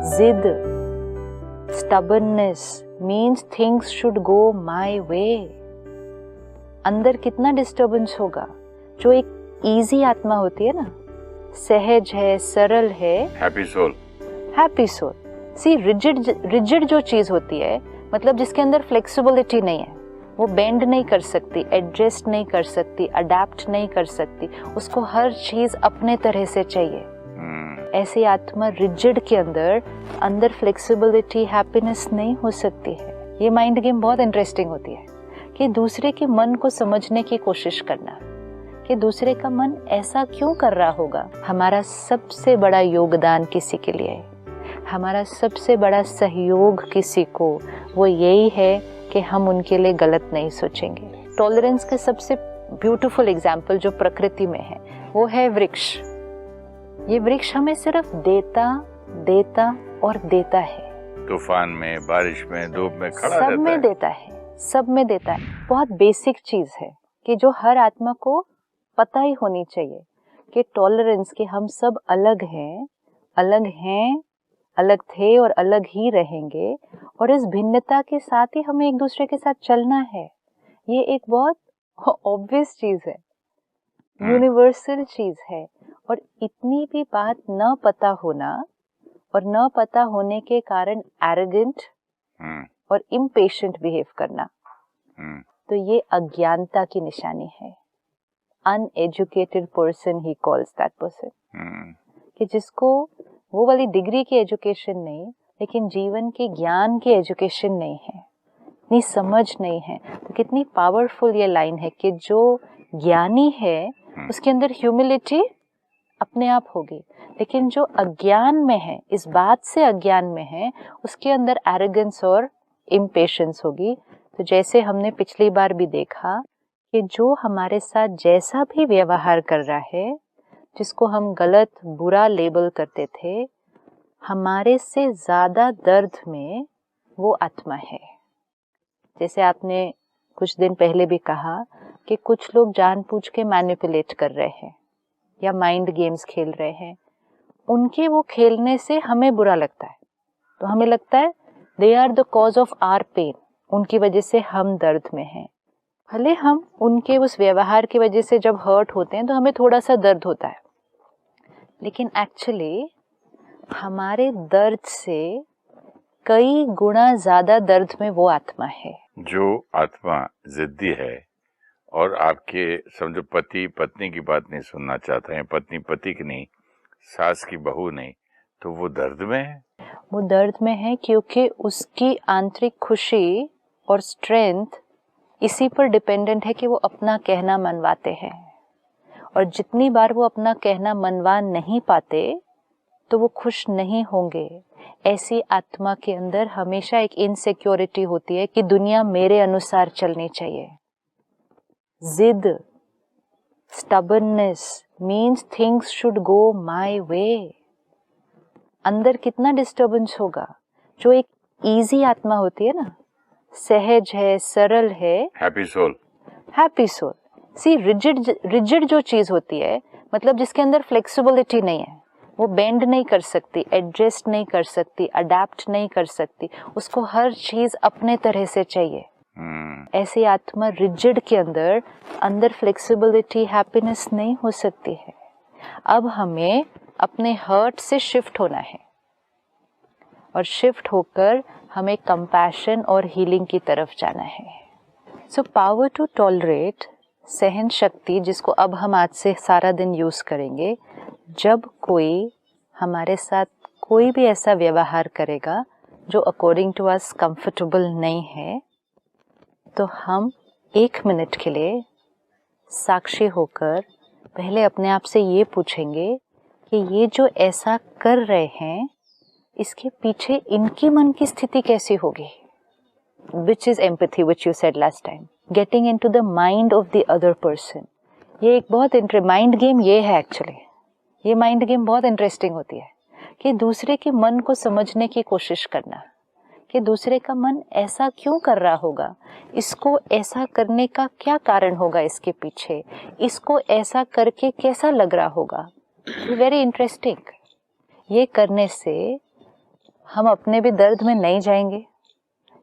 जिद, stubbornness means things should go my way. अंदर कितना डिस्टर्बेंस होगा. जो एक इजी आत्मा होती है ना, सहज है, सरल है, हैप्पी सोल. सी रिजिड जो चीज होती है, मतलब जिसके अंदर फ्लेक्सिबिलिटी नहीं है, वो बेंड नहीं कर सकती, एडजस्ट नहीं कर सकती, अडेप्ट नहीं कर सकती, उसको हर चीज अपने तरह से चाहिए. ऐसी आत्मा रिजिड के अंदर फ्लेक्सिबिलिटी, हैप्पीनेस नहीं हो सकती है. ये माइंड गेम बहुत इंटरेस्टिंग होती है कि दूसरे के मन को समझने की कोशिश करना, कि दूसरे का मन ऐसा क्यों कर रहा होगा. हमारा सबसे बड़ा योगदान किसी के लिए, हमारा सबसे बड़ा सहयोग किसी को, वो यही है कि हम उनके लिए गलत नहीं सोचेंगे. टॉलरेंस का सबसे ब्यूटीफुल एग्जाम्पल जो प्रकृति में है वो है वृक्ष. ये वृक्ष हमें सिर्फ देता देता और देता है. तूफान में, बारिश में, धूप में खड़ा सब में देता है, सब में देता है. बहुत बेसिक चीज है कि जो हर आत्मा को पता ही होनी चाहिए कि टॉलरेंस के हम सब अलग हैं, अलग थे और अलग ही रहेंगे, और इस भिन्नता के साथ ही हमें एक दूसरे के साथ चलना है. ये एक बहुत ऑब्वियस चीज है, यूनिवर्सल चीज है. और इतनी भी बात न पता होना और न पता होने के कारण एरोगेंट और इम्पेशेंट बिहेव करना, तो ये अज्ञानता की निशानी है. Uneducated person he calls that person, कि जिसको वो वाली डिग्री की एजुकेशन नहीं, लेकिन जीवन के ज्ञान की एजुकेशन नहीं है, इतनी समझ नहीं है. तो कितनी पावरफुल ये लाइन है कि जो ज्ञानी है उसके अंदर ह्यूमिलिटी अपने आप होगी, लेकिन जो अज्ञान में है, इस बात से अज्ञान में है, उसके अंदर एरोगेंस और इम्पेशेंस होगी. तो जैसे हमने पिछली बार भी देखा कि जो हमारे साथ जैसा भी व्यवहार कर रहा है, जिसको हम गलत बुरा लेबल करते थे, हमारे से ज्यादा दर्द में वो आत्मा है. जैसे आपने कुछ दिन पहले भी कहा कि कुछ लोग जानबूझ के मैनिपुलेट कर रहे हैं या माइंड गेम्स खेल रहे हैं. उनके वो खेलने से हमें बुरा लगता है, तो हमें लगता है they are the cause of our pain, उनकी वजह से हम दर्द में हैं. भले हम उनके उस व्यवहार की वजह से जब हर्ट होते हैं तो हमें थोड़ा सा दर्द होता है, लेकिन एक्चुअली हमारे दर्द से कई गुना ज्यादा दर्द में वो आत्मा है. जो आत्मा जिद्दी है और आपके समझो पति पत्नी की बात नहीं सुनना चाहता है, पत्नी पति की नहीं, सास की बहू नहीं, तो वो दर्द में है. वो दर्द में है क्योंकि उसकी आंतरिक खुशी और स्ट्रेंथ इसी पर डिपेंडेंट है कि वो अपना कहना मनवाते हैं. और जितनी बार वो अपना कहना मनवा नहीं पाते तो वो खुश नहीं होंगे. ऐसी आत्मा के अंदर हमेशा एक इनसिक्योरिटी होती है कि दुनिया मेरे अनुसार चलनी चाहिए. जिद, stubbornness means things should go my way. अंदर कितना डिस्टर्बेंस होगा. जो एक इजी आत्मा होती है ना, सहज है, सरल है, हैप्पी सोल. सी रिजिड जो चीज होती है, मतलब जिसके अंदर फ्लेक्सिबिलिटी नहीं है, वो बेंड नहीं कर सकती, एडजस्ट नहीं कर सकती, अडेप्ट नहीं कर सकती, उसको हर चीज अपने तरह से चाहिए. ऐसी आत्मा रिजिड के अंदर फ्लेक्सिबिलिटी, हैप्पीनेस नहीं हो सकती है. अब हमें अपने हर्ट से शिफ्ट होना है, और शिफ्ट होकर हमें कंपैशन और हीलिंग की तरफ जाना है. सो पावर टू टॉलरेट, सहन शक्ति, जिसको अब हम आज से सारा दिन यूज करेंगे. जब कोई हमारे साथ कोई भी ऐसा व्यवहार करेगा जो अकॉर्डिंग टू अस कंफर्टेबल नहीं है, तो हम 1 मिनट के लिए साक्षी होकर पहले अपने आप से ये पूछेंगे कि ये जो ऐसा कर रहे हैं, इसके पीछे इनकी मन की स्थिति कैसी होगी. Which is empathy, which you said last time. Getting into the mind of the other person. ये एक बहुत माइंड गेम ये है एक्चुअली. ये माइंड गेम बहुत इंटरेस्टिंग होती है कि दूसरे के मन को समझने की कोशिश करना, कि दूसरे का मन ऐसा क्यों कर रहा होगा, इसको ऐसा करने का क्या कारण होगा इसके पीछे, इसको ऐसा करके कैसा लग रहा होगा. Very interesting. ये करने से हम अपने भी दर्द में नहीं जाएंगे,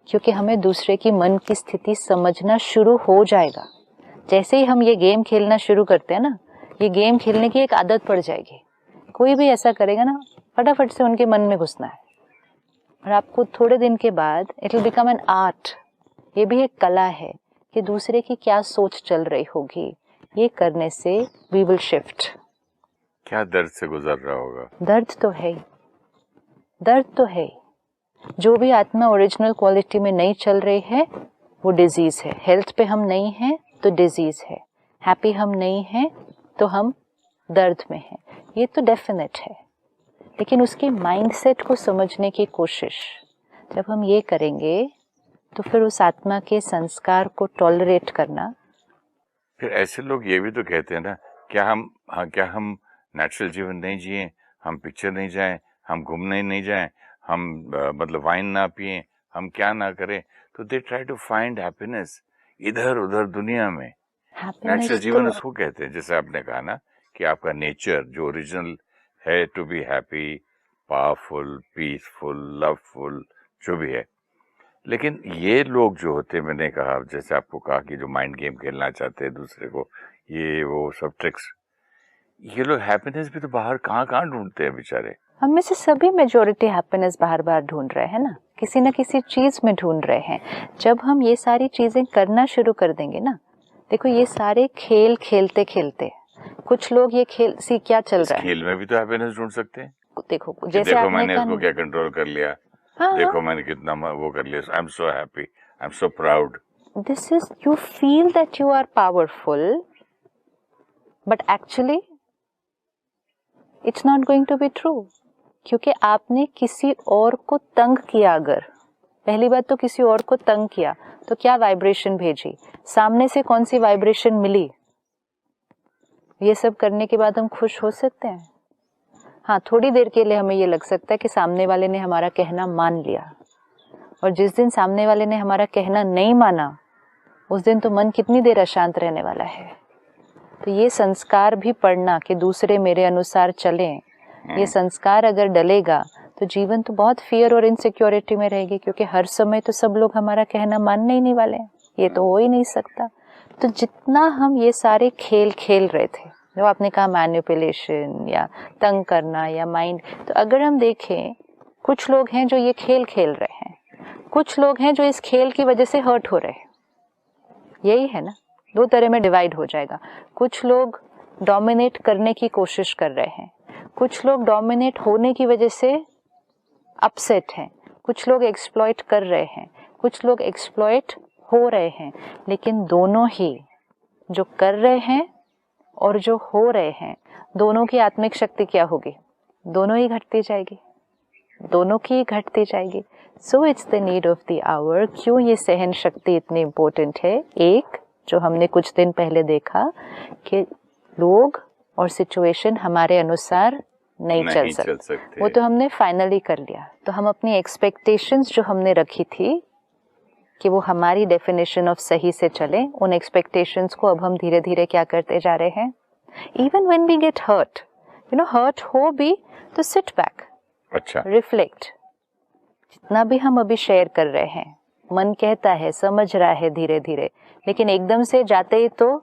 क्योंकि हमें दूसरे की मन की स्थिति समझना शुरू हो जाएगा। जैसे ही हम ये गेम खेलना शुरू करते हैं ना, ये गेम खेलने की एक आदत पड़ जाएगी। कोई भी ऐसा करेगा ना, फटाफट से उनके मन में घुसना है, और आपको थोड़े दिन के बाद it will become an art. ये भी एक कला है कि दूसरे की क्या सोच चल रही होगी, ये करने से वी विल शिफ्ट। क्या दर्द से गुजर रहा होगा? दर्द तो है ही, दर्द तो है ही। जो भी आत्मा ओरिजिनल क्वालिटी में नहीं चल रही है वो डिजीज है। हेल्थ पे हम नहीं हैं तो डिजीज है, हैप्पी हम नहीं हैं तो हम दर्द में हैं, ये तो डेफिनेट है। लेकिन उसके माइंडसेट को समझने की कोशिश जब हम ये करेंगे तो फिर उस आत्मा के संस्कार को टॉलरेट करना। फिर ऐसे लोग ये भी तो कहते हैं ना, क्या हम नेचुरल जीवन नहीं जिए, हम पिक्चर नहीं जाएं, हम घूमने नहीं जाएं, हम मतलब वाइन ना पिए, हम क्या ना करें। तो they try to find happiness इधर उधर दुनिया में। नेचुरल जीवन तो उसको कहते हैं, जैसे आपने कहा ना कि आपका नेचर जो ओरिजिनल है to be happy, powerful, peaceful, loveful, जो भी है। लेकिन ये लोग जो होते हैं, मैंने कहा जैसे आपको कहा कि जो माइंड गेम खेलना चाहते हैं दूसरे को, ये वो सब ट्रिक्स, ये लोग हैप्पीनेस भी तो बाहर कहाँ ढूंढते हैं बेचारे। हम में से सभी मेजॉरिटी हैप्पीनेस बाहर बाहर ढूंढ रहे हैं ना, किसी न किसी चीज में ढूंढ रहे हैं। जब हम ये सारी चीजें करना शुरू कर देंगे ना, देखो ये सारे खेल खेलते खेलते कुछ लोग ये खेल सी क्या चल रहा है, खेल में भी तो हैप्पीनेस ढूंढ सकते हैं। देखो जैसे देखो आपने मैंने कहा इसको क्या कंट्रोल कर लिया, हाँ, देखो मैंने कितना वो कर लिया, I am so happy, I am so proud. This is, you feel that you are powerful, but actually it's not going to be true. क्योंकि आपने किसी और को तंग किया, अगर पहली बात तो किसी और को तंग किया तो क्या वाइब्रेशन भेजी, सामने से कौन सी वाइब्रेशन मिली। ये सब करने के बाद हम खुश हो सकते हैं? हाँ, थोड़ी देर के लिए हमें ये लग सकता है कि सामने वाले ने हमारा कहना मान लिया, और जिस दिन सामने वाले ने हमारा कहना नहीं माना उस दिन तो मन कितनी देर अशांत रहने वाला है। तो ये संस्कार भी पढ़ना कि दूसरे मेरे अनुसार चलें, ये संस्कार अगर डलेगा तो जीवन तो बहुत फियर और इनसिक्योरिटी में रहेगी, क्योंकि हर समय तो सब लोग हमारा कहना मानने ही नहीं वाले हैं, ये तो हो ही नहीं सकता। तो जितना हम ये सारे खेल खेल रहे थे, जो आपने कहा मैनिपुलेशन या तंग करना या माइंड, तो अगर हम देखें कुछ लोग हैं जो ये खेल खेल रहे हैं, कुछ लोग हैं जो इस खेल की वजह से हर्ट हो रहे हैं। यही है ना, दो तरह में डिवाइड हो जाएगा। कुछ लोग डोमिनेट करने की कोशिश कर रहे हैं, कुछ लोग डोमिनेट होने की वजह से अपसेट हैं, कुछ लोग एक्सप्लॉइट कर रहे हैं, कुछ लोग एक्सप्लॉइट हो रहे हैं। लेकिन दोनों ही, जो कर रहे हैं और जो हो रहे हैं, दोनों की आत्मिक शक्ति क्या होगी? दोनों ही घटती जाएगी, दोनों की घटती जाएगी। So it's the need of the hour. क्यों ये सहन शक्ति इतनी इम्पोर्टेंट है? एक, जो हमने कुछ दिन पहले देखा कि लोग और सिचुएशन हमारे अनुसार नहीं चल सकते, वो तो हमने फाइनली कर लिया। तो हम अपनी एक्सपेक्टेशंस जो हमने रखी थी कि वो हमारी डेफिनेशन ऑफ सही से चले, उन एक्सपेक्टेशंस को अब हम धीरे धीरे क्या करते जा रहे हैं। Even when we get hurt, hurt हो भी तो सिट बैक, अच्छा, रिफ्लेक्ट। जितना भी हम अभी शेयर कर रहे हैं, मन कहता है, समझ रहा है धीरे धीरे, लेकिन एकदम से जाते ही तो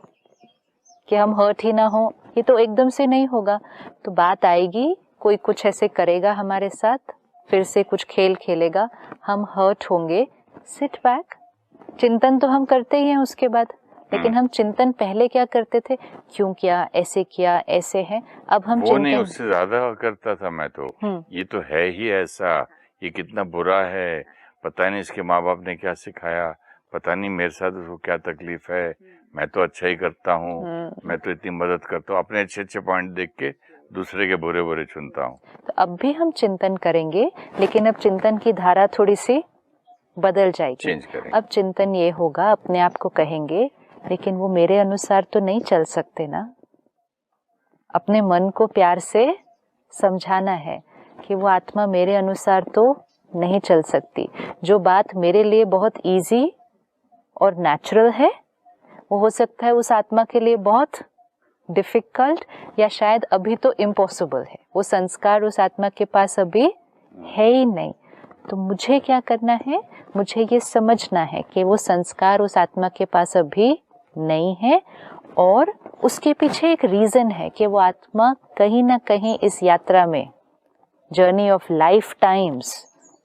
कि हम हर्ट ही ना हो, ये तो एकदम से नहीं होगा। तो बात आएगी, कोई कुछ ऐसे करेगा हमारे साथ, फिर से कुछ खेल खेलेगा, हम हर्ट होंगे, सिट बैक। चिंतन तो हम करते ही हैं उसके बाद, लेकिन हम चिंतन पहले क्या करते थे? क्यों किया, ऐसे है। अब हम वो नहीं, उससे ज्यादा करता था मैं तो। ये तो है ही ऐसा, ये कितना बुरा है, पता नहीं इसके माँ बाप ने क्या सिखाया, पता नहीं मेरे साथ उसको क्या तकलीफ है, मैं तो अच्छा ही करता हूँ, मैं तो इतनी मदद करता हूँ, अपने अच्छे अच्छे पॉइंट देख के दूसरे के बुरे बुरे चुनता हूँ। तो अब भी हम चिंतन करेंगे, लेकिन अब चिंतन की धारा थोड़ी सी बदल जाएगी। अब चिंतन ये होगा, अपने आप को कहेंगे, लेकिन वो मेरे अनुसार तो नहीं चल सकते ना। अपने मन को प्यार से समझाना है कि वो आत्मा मेरे अनुसार तो नहीं चल सकती। जो बात मेरे लिए बहुत इजी और नेचुरल है, वो हो सकता है उस आत्मा के लिए बहुत डिफिकल्ट या शायद अभी तो इम्पॉसिबल है। वो संस्कार उस आत्मा के पास अभी है ही नहीं। तो मुझे क्या करना है, मुझे ये समझना है कि वो संस्कार उस आत्मा के पास अभी नहीं है और उसके पीछे एक रीजन है कि वो आत्मा कहीं ना कहीं इस यात्रा में, जर्नी ऑफ लाइफ टाइम्स,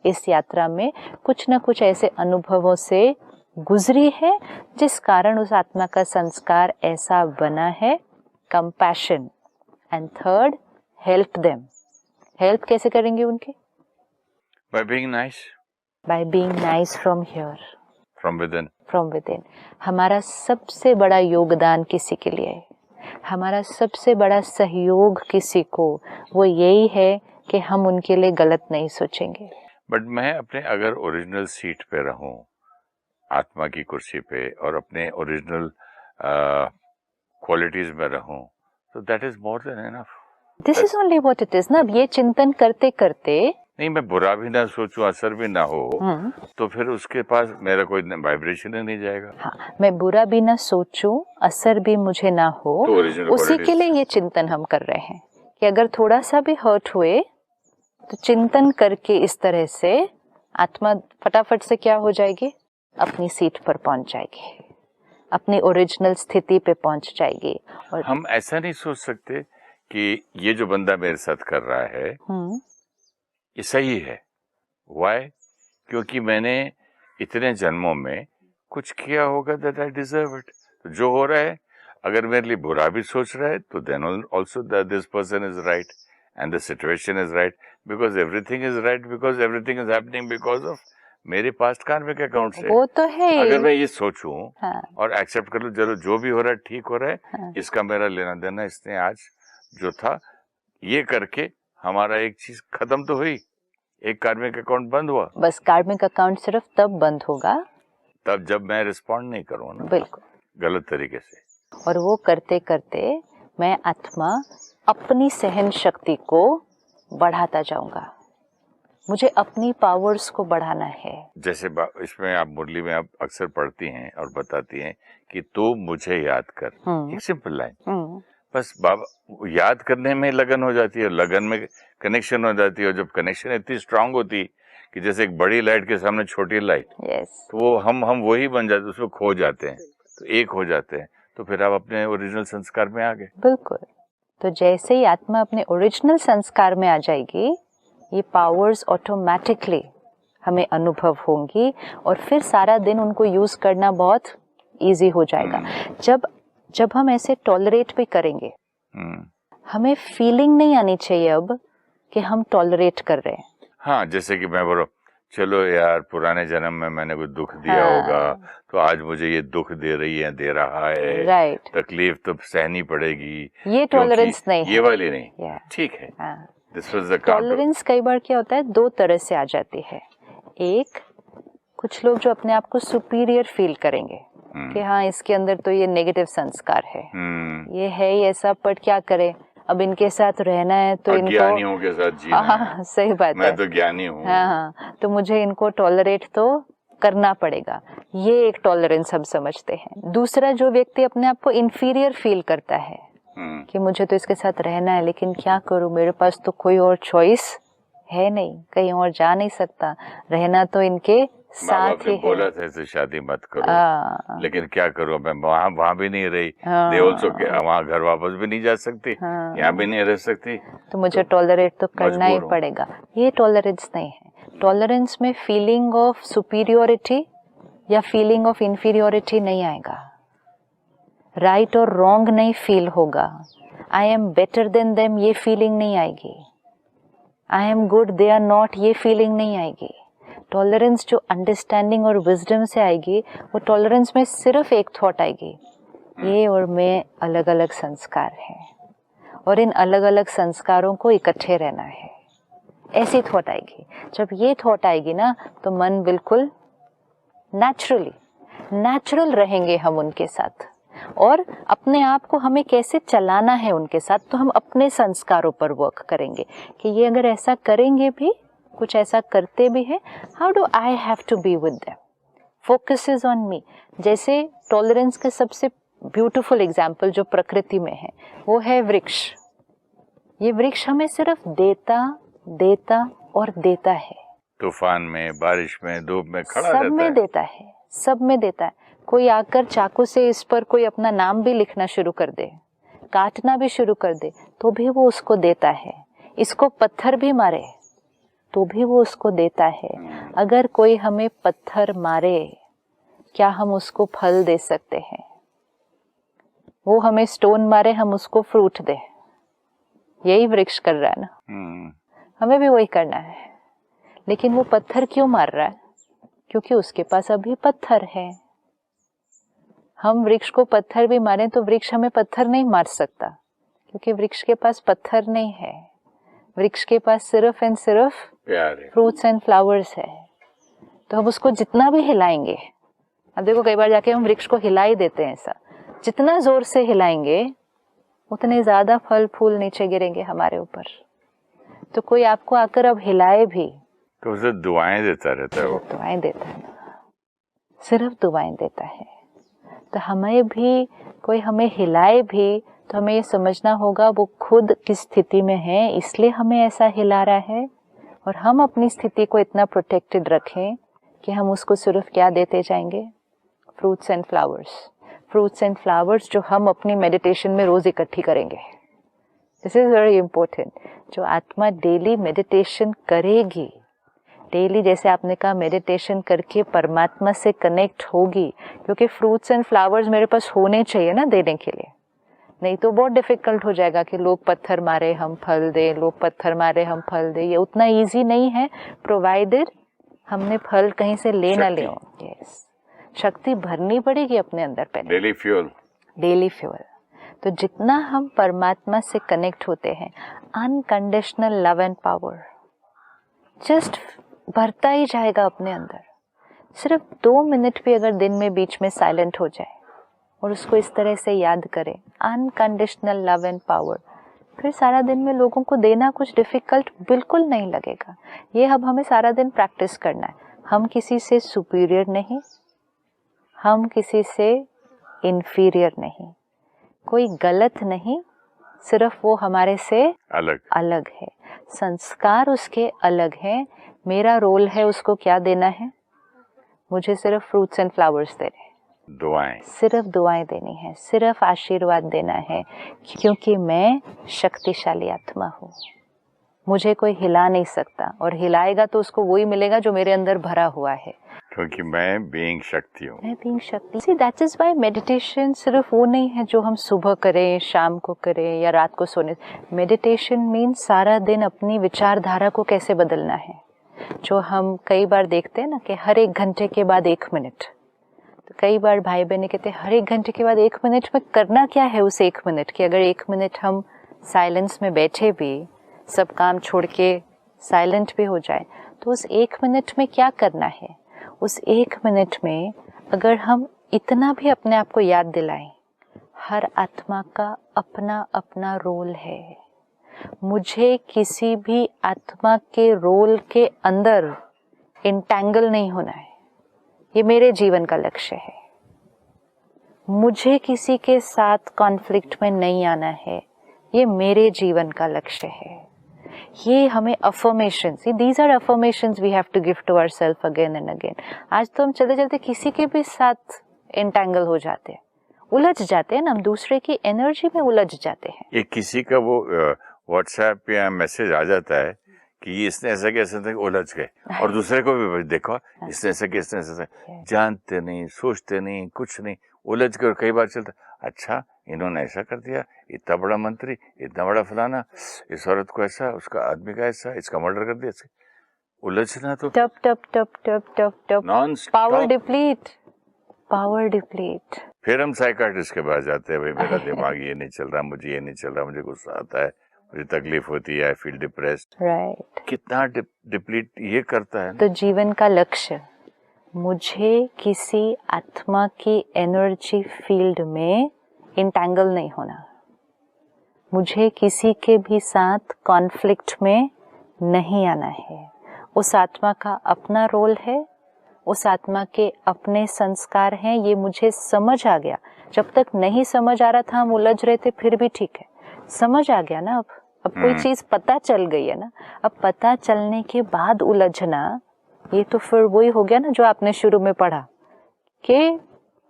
इस यात्रा में कुछ ना कुछ ऐसे अनुभवों से गुजरी है जिस कारण उस आत्मा का संस्कार ऐसा बना है. Compassion. And third, help them. Help कैसे करेंगे उनके? By being nice. By being nice from here. From within. From within. हमारा सबसे बड़ा योगदान किसी के लिए है, हमारा सबसे बड़ा सहयोग किसी को, वो यही है कि हम उनके लिए गलत नहीं सोचेंगे. बट मैं अपने अगर ओरिजिनल सीट पे रहूं, आत्मा की कुर्सी पे, और अपने ओरिजिनल क्वालिटीज में रहूं, तो that is more than enough. This is only what it is ना. अब ये चिंतन करते करते नहीं, मैं बुरा भी ना सोचूं, असर भी ना हो, तो फिर उसके पास मेरा कोई वाइब्रेशन ही नहीं जाएगा. हाँ, मैं बुरा भी ना सोचूं, असर भी मुझे ना हो, तो उसी के लिए ये चिंतन हम कर रहे हैं कि अगर थोड़ा सा भी हर्ट हुए तो चिंतन करके इस तरह से आत्मा फटाफट से क्या हो जाएगी, अपनी सीट पर पहुंच जाएगी, अपनी ओरिजिनल स्थिति पे पहुंच जाएगी. और हम ऐसा नहीं सोच सकते कि ये जो बंदा मेरे साथ कर रहा है ये सही है. व्हाई? क्योंकि मैंने इतने जन्मों में कुछ किया होगा दैट आई डिजर्व इट. तो जो हो रहा है, अगर मेरे लिए बुरा भी सोच रहा है तो then also this person is right and the situation is right, because everything is right, because everything is happening because of मेरे पास्ट कार्मिक अकाउंट से. वो तो है. अगर मैं ये सोचूं हाँ. और एक्सेप्ट कर लूं, चलो जो भी हो रहा है ठीक हो रहा है, हाँ. इसका मेरा लेना देना, इसने आज जो था ये करके हमारा एक चीज खत्म तो हुई, एक कार्मिक अकाउंट बंद हुआ. बस कार्मिक अकाउंट सिर्फ तब बंद होगा तब जब मैं रिस्पॉन्ड नहीं करूँ ना, बिल्कुल गलत तरीके से. और वो करते करते मैं आत्मा अपनी सहन शक्ति को बढ़ाता जाऊंगा. मुझे अपनी पावर्स को बढ़ाना है. जैसे इसमें आप मुरली में आप अक्सर पढ़ती हैं और बताती हैं कि तू मुझे याद कर. एक सिंपल लाइन, बस बाबा याद करने में लगन हो जाती है, लगन में कनेक्शन हो जाती है. और जब कनेक्शन इतनी स्ट्रांग होती कि जैसे एक बड़ी लाइट के सामने छोटी लाइट, तो वो हम वही बन जाते, उसमें खो जाते हैं, तो एक हो जाते हैं, तो फिर आप अपने ओरिजिनल संस्कार में आ गए. बिल्कुल. तो जैसे ही आत्मा अपने ओरिजिनल संस्कार में आ जाएगी, ये पावर्स ऑटोमेटिकली हमें अनुभव होंगी और फिर सारा दिन उनको यूज करना बहुत इजी हो जाएगा. जब हम ऐसे टॉलरेट भी करेंगे, हमें फीलिंग नहीं आनी चाहिए अब कि हम टॉलरेट कर रहे हैं. हाँ, जैसे कि मैं बोलो, चलो यार पुराने जन्म में मैंने कुछ दुख दिया होगा, तो आज मुझे ये दुख दे रहा है, राइट. तकलीफ तो सहनी पड़ेगी. ये टॉलरेंस नहीं है, ये वाली नहीं. ठीक है. This was the tolerance. कई बार क्या होता है, दो तरह से आ जाती है. एक, कुछ लोग जो अपने आप को सुपीरियर फील करेंगे कि हाँ इसके अंदर तो ये नेगेटिव संस्कार है, ये है ही ऐसा, पर क्या करे, अब इनके साथ रहना है तो इनको ज्ञानियों के साथ जीना है. सही बात है, मैं तो ज्ञानी हूँ. हाँ, तो मुझे इनको टॉलरेट तो करना पड़ेगा. ये एक टॉलरेंस हम समझते हैं. दूसरा, जो व्यक्ति अपने आप को इंफीरियर फील करता है कि मुझे तो इसके साथ रहना है, लेकिन क्या करूं, मेरे पास तो कोई और चॉइस है नहीं, कहीं और जा नहीं सकता, रहना तो इनके साथ ही बोला था ऐसे शादी मत करो, लेकिन क्या करूं, मैं वहाँ भी नहीं रही. वहाँ घर वापस भी नहीं जा सकती, यहाँ भी नहीं रह सकती, तो मुझे टॉलरेट तो करना ही पड़ेगा. ये टॉलरेंस नहीं है. टॉलरेंस में फीलिंग ऑफ सुपीरियोरिटी या फीलिंग ऑफ इंफीरियोरिटी नहीं आएगा. राइट और रॉन्ग नहीं फील होगा. I am better than them, ये फीलिंग नहीं आएगी. I am good, they are not, ये फीलिंग नहीं आएगी. टॉलरेंस जो अंडरस्टैंडिंग और विजडम से आएगी, वो टॉलरेंस में सिर्फ एक थॉट आएगी, ये और मैं अलग अलग संस्कार हैं और इन अलग अलग संस्कारों को इकट्ठे रहना है. ऐसी थॉट आएगी. जब ये थॉट आएगी ना, तो मन बिल्कुल नेचुरल रहेंगे हम उनके साथ. और अपने आप को हमें कैसे चलाना है उनके साथ, तो हम अपने संस्कारों पर वर्क करेंगे कि ये अगर ऐसा करेंगे भी, कुछ ऐसा करते भी हैं, how do I have to be with them, focus is on me. जैसे टॉलरेंस का सबसे ब्यूटीफुल एग्जाम्पल जो प्रकृति में है, वो है वृक्ष. ये वृक्ष हमें सिर्फ देता और देता है. तूफान में, बारिश में, धूप में खड़ा सब रहता में है। देता है, सब में देता है। कोई आकर चाकू से इस पर कोई अपना नाम भी लिखना शुरू कर दे, काटना भी शुरू कर दे, तो भी वो उसको देता है। इसको पत्थर भी मारे तो भी वो उसको देता है। अगर कोई हमें पत्थर मारे, क्या हम उसको फल दे सकते हैं? वो हमें स्टोन मारे, हम उसको फ्रूट दे। यही वृक्ष कर रहा है ना, हमें भी वही करना है। लेकिन वो पत्थर क्यों मार रहा है? क्योंकि उसके पास अभी पत्थर है। हम वृक्ष को पत्थर भी मारें तो वृक्ष हमें पत्थर नहीं मार सकता, क्योंकि वृक्ष के पास पत्थर नहीं है। वृक्ष के पास सिर्फ एंड सिर्फ फ्रूट्स एंड फ्लावर्स है। तो हम उसको जितना भी हिलाएंगे, अब देखो कई बार जाके हम वृक्ष को हिला ही देते हैं, ऐसा जितना जोर से हिलाएंगे उतने ज्यादा फल फूल नीचे गिरेंगे हमारे ऊपर। तो कोई आपको आकर अब हिलाए भी तो उसे दुआएं देता रहता है, वो दुआएं देता है, सिर्फ दुआएं देता है। तो हमें भी कोई हमें हिलाए भी तो हमें ये समझना होगा वो खुद किस स्थिति में है, इसलिए हमें ऐसा हिला रहा है। और हम अपनी स्थिति को इतना प्रोटेक्टेड रखें कि हम उसको सिर्फ क्या देते जाएंगे? Fruits and flowers. Fruits and flowers जो हम अपनी मेडिटेशन में रोज इकट्ठी करेंगे। This is very important. जो आत्मा डेली मेडिटेशन करेगी, डेली जैसे आपने कहा मेडिटेशन करके परमात्मा से कनेक्ट होगी, क्योंकि फ्रूट्स एंड फ्लावर्स मेरे पास होने चाहिए ना देने के लिए। नहीं तो बहुत डिफिकल्ट हो जाएगा कि लोग पत्थर मारे हम फल दे, लोग पत्थर मारे हम फल दे। ये उतना इजी नहीं है, प्रोवाइडेड हमने फल कहीं से ले ना ले। यस, शक्ति भरनी पड़ेगी अपने अंदर पहले। Daily fuel, daily fuel. तो जितना हम परमात्मा से कनेक्ट होते हैं, unconditional love and power just भरता ही जाएगा अपने अंदर। सिर्फ 2 मिनट भी अगर दिन में बीच में साइलेंट हो जाए और उसको इस तरह से याद करें, अनकंडीशनल लव एंड पावर, फिर सारा दिन में लोगों को देना कुछ डिफिकल्ट बिल्कुल नहीं लगेगा। ये अब हमें सारा दिन प्रैक्टिस करना है। हम किसी से सुपीरियर नहीं, हम किसी से इंफीरियर नहीं, कोई गलत नहीं, सिर्फ वो हमारे से अलग है। संस्कार उसके अलग है। मेरा रोल है उसको क्या देना है? मुझे सिर्फ फ्रूट्स एंड फ्लावर्स देने, दुआएं, सिर्फ दुआएं देनी है, सिर्फ आशीर्वाद देना है, क्योंकि मैं शक्तिशाली आत्मा हूँ। मुझे कोई हिला नहीं सकता, और हिलाएगा तो उसको वही मिलेगा जो मेरे अंदर भरा हुआ है, क्योंकि मैं बीइंग शक्ति हूँ। मैं बीइंग शक्ति। See, that is why meditation सिर्फ वो नहीं है जो हम सुबह करें, शाम को करें या रात को सोने। मेडिटेशन मीन्स सारा दिन अपनी विचारधारा को कैसे बदलना है। जो हम कई बार देखते हैं ना कि हर 1 घंटे के बाद 1 मिनट, तो कई बार भाई बहन कहते हैं हर 1 घंटे के बाद 1 मिनट में करना क्या है उस 1 मिनट की? अगर 1 मिनट हम साइलेंस में बैठे भी, सब काम छोड़ के साइलेंट भी हो जाए, तो उस 1 मिनट में क्या करना है? उस 1 मिनट में अगर हम इतना भी अपने आप को याद दिलाएं, हर आत्मा का अपना अपना रोल है। मुझे किसी भी आत्मा के रोल के अंदर इंटैंगल नहीं होना है, ये मेरे जीवन का लक्ष्य है। मुझे किसी के साथ कॉन्फ्लिक्ट में नहीं आना है, ये मेरे जीवन का लक्ष्य है। ये हमें affirmations, these are affirmations we have to give to ourself again and again. आज तो हम चलते चलते किसी के भी साथ एंटेंगल हो जाते हैं, उलझ जाते हैं ना, हम दूसरे की एनर्जी में उलझ जाते हैं। ये किसी का वो व्हाट्सएप या मैसेज आ जाता है कि इसने ऐसा किया, ऐसा उलझ गए, और दूसरे को भी देखो इसने ऐसा किया, इसने ऐसा, जानते नहीं, सोचते नहीं, कुछ नहीं, उलझ कर कई बार चलता, अच्छा इन्होंने ऐसा कर दिया, इतना बड़ा मंत्री, इतना बड़ा फलाना, इस औरत को ऐसा, उसका आदमी का ऐसा, इसका मर्डर कर दिया, उलझना तो टप टप टप टप टप टप, non power deplete, power deplete. फिर हम साइकाट्रिस्ट के पास जाते हैं, भाई मेरा दिमाग ये नहीं चल रहा, मुझे ये नहीं चल रहा, मुझे गुस्सा आता है, मुझे तकलीफ होती है, आई फील डिप्रेस्ड। राइट। कितना डिप्लीट ये करता है। तो जीवन का लक्ष्य, मुझे किसी आत्मा की एनर्जी फील्ड में इंटैंगल नहीं होना, मुझे किसी के भी साथ कॉन्फ्लिक्ट में नहीं आना है। उस आत्मा का अपना रोल है, उस आत्मा के अपने संस्कार हैं, ये मुझे समझ आ गया। जब तक नहीं समझ आ रहा था, हम उलझ रहे थे, फिर भी ठीक है, समझ आ गया ना। अब कोई चीज पता चल गई है ना। अब पता चलने के बाद उलझना ये तो फिर वही हो गया ना जो आपने शुरू में पढ़ा कि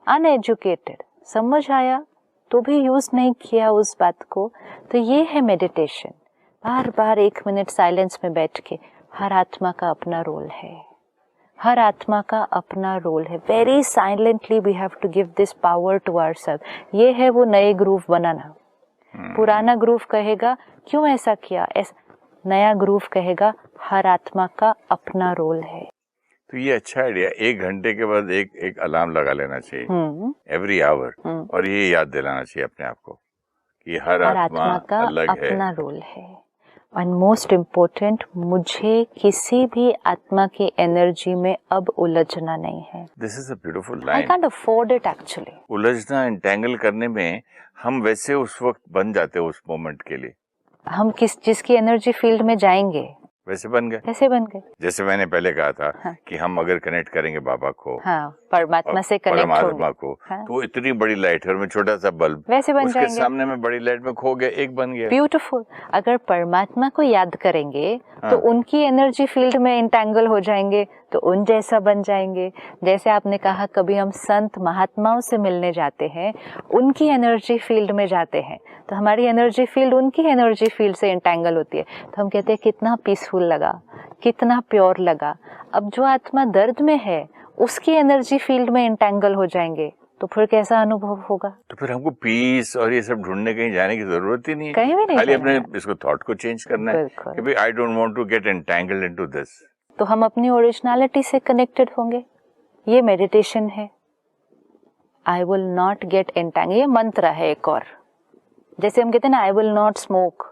अनएजुकेटेड, समझ आया तो भी यूज नहीं किया उस बात को। तो ये है मेडिटेशन। बार बार 1 मिनट साइलेंस में बैठ के, हर आत्मा का अपना रोल है, हर आत्मा का अपना रोल है। Very silently we have to give this power to ourself. ये है वो नए ग्रूव बनाना। पुराना ग्रूव कहेगा क्यों ऐसा किया, नया ग्रूव कहेगा हर आत्मा का अपना रोल है। तो ये अच्छा आइडिया, 1 घंटे के बाद एक अलार्म लगा लेना चाहिए एवरी आवर, और ये याद दिलाना चाहिए अपने आप को कि हर आत्मा का अलग अपना रोल है। एंड मोस्ट इम्पोर्टेंट, मुझे किसी भी आत्मा की एनर्जी में अब उलझना नहीं है। This is a beautiful I line. Can't afford it actually. उलझना, एंटेंगल करने में हम वैसे उस वक्त बन जाते हैं, उस मोमेंट के लिए हम जिसकी एनर्जी फील्ड में जाएंगे वैसे बन गए। कैसे बन गए? जैसे मैंने पहले कहा था कि हम अगर कनेक्ट करेंगे बाबा को, परमात्मा से कनेक्ट परमात्मा को, तो इतनी बड़ी लाइट है और मैं छोटा सा बल्ब, वैसे बन उसके जाएंगे। सामने में बड़ी लाइट में खो गया, एक बन गया। ब्यूटीफुल। अगर परमात्मा को याद करेंगे तो उनकी एनर्जी फील्ड में इंटेंगल हो जाएंगे, तो उन जैसा बन जाएंगे। जैसे आपने कहा कभी हम संत महात्माओं से मिलने जाते हैं, उनकी एनर्जी फील्ड में जाते हैं, तो हमारी एनर्जी फील्ड उनकी एनर्जी फील्ड से इंटेंगल होती है। तो हम कहते हैं कितना पीसफुल लगा, कितना प्योर लगा। अब जो आत्मा दर्द में है उसकी एनर्जी फील्ड में इंटेंगल हो जाएंगे, तो फिर कैसा अनुभव होगा? तो फिर हमको पीस और ये सब ढूंढने कहीं जाने की जरूरत ही नहीं है, कहीं भी नहीं, खाली अपने इसको थॉट को चेंज करना है कि भाई I don't want to get entangled into this. तो हम अपनी ओरिजिनलिटी से कनेक्टेड होंगे। ये मेडिटेशन है। I will not gate entangled, ये मंत्र है एक और। जैसे हम कहते हैं ना, I will not smoke,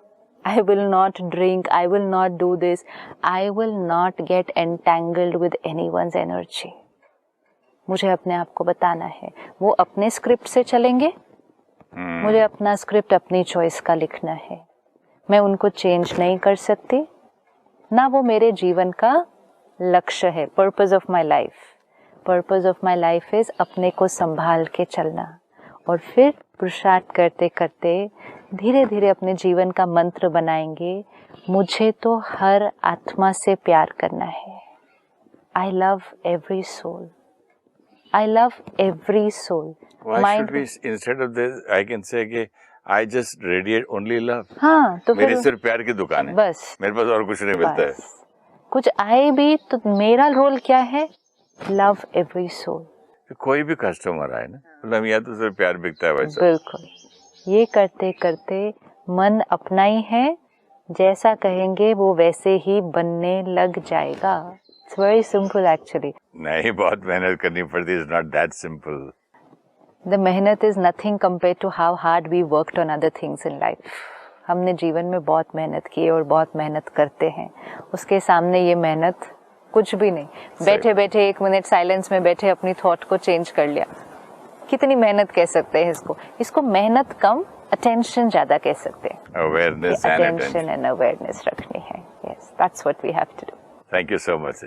I will not drink, I will not do this, I will not get entangled with anyone's energy. मुझे अपने आप को बताना है। वो अपने स्क्रिप्ट से चलेंगे, मुझे अपना स्क्रिप्ट अपनी चॉइस का लिखना है। मैं उनको चेंज नहीं कर सकती, ना वो मेरे जीवन का लक्ष्य है। Purpose of my life, purpose of my life is अपने को संभाल के चलना, और फिर पुरुषार्थ करते करते धीरे धीरे अपने जीवन का मंत्र बनाएंगे, मुझे तो हर आत्मा से प्यार करना है। I love every soul, I love every soul. Why should we, instead of this, I can say कि I just radiate only love। हाँ, तो मेरी सिर्फ प्यार की दुकान है, बस मेरे पास और कुछ नहीं मिलता है। कुछ आए भी तो मेरा रोल क्या है? Love every soul. कोई भी कस्टमर आए ना, मतलब यहाँ तो सिर्फ प्यार बिकता है वैसा। बिल्कुल। ये करते करते मन अपना ही है, जैसा कहेंगे वो वैसे ही बनने लग जाएगा। It's very simple actually. नहीं, बहुत मेहनत करनी पड़ती है। It's not that simple. The मेहनत is nothing compare to how hard we worked on other things in life. हमने जीवन में बहुत मेहनत की है और बहुत मेहनत करते हैं, उसके सामने ये मेहनत कुछ भी नहीं। बैठे बैठे 1 मिनट साइलेंस में बैठे अपनी थॉट को चेंज कर लिया, कितनी मेहनत कह सकते हैं इसको? इसको मेहनत कम, अटेंशन ज्यादा कह सकते हैं। अवेयरनेस एंड अवेयरनेस रखनी है। Yes, that's what we have to do. Thank you so much.